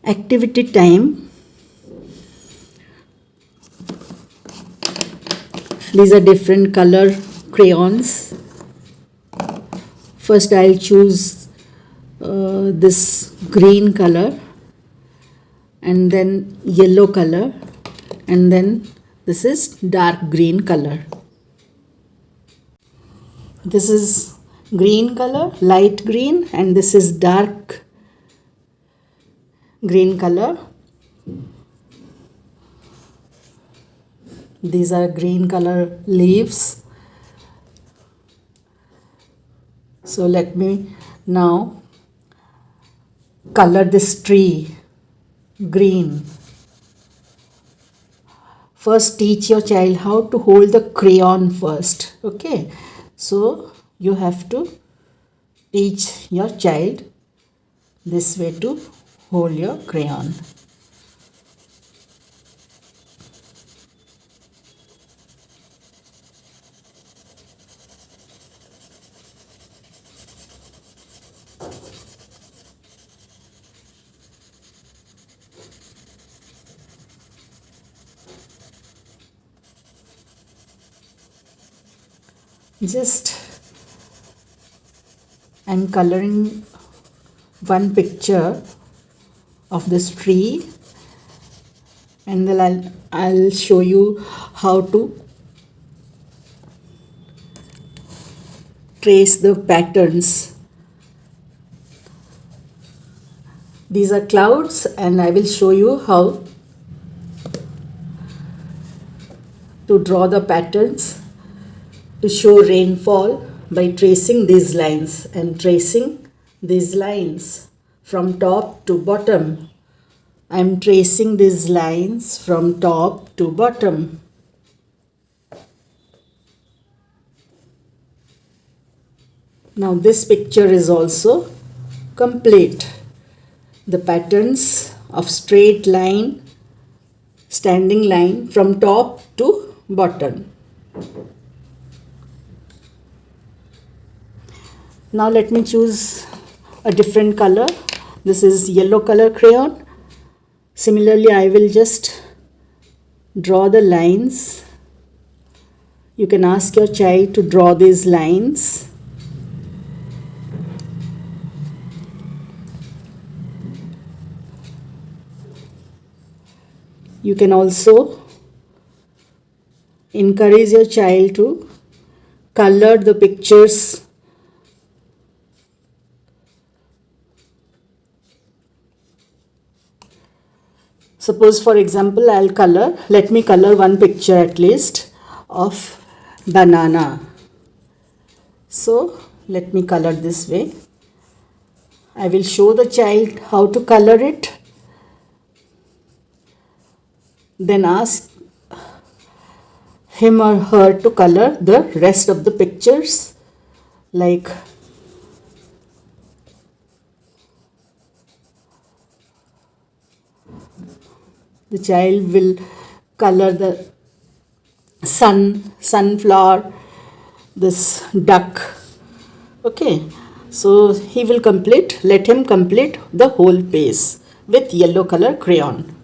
Activity time. These are different color crayons. First I'll choose this green color, and then yellow color, and then this is dark green color. This is green color, light green, and this is dark green color. These are green color leaves. So let me now color this tree green. First teach your child how to hold the crayon first. Okay, so you have to teach your child this way to hold your crayon. Just I'm coloring one picture of this tree, and then I'll show you how to trace the patterns. These are clouds, and I will show you how to draw the patterns to show rainfall by tracing these lines. And tracing these lines from top to bottom. I'm tracing these lines from top to bottom. Now this picture is also complete. The patterns of straight line, standing line from top to bottom. Now let me choose a different color. This is yellow color crayon. Similarly, I will just draw the lines. You can ask your child to draw these lines. You can also encourage your child to color the pictures. Suppose, for example, let me color one picture at least of banana. So let me color this way. I will show the child how to color it. Then ask him or her to color the rest of the pictures, like the child will color the sunflower, this duck. Okay, so he will complete, let him complete the whole page with yellow color crayon.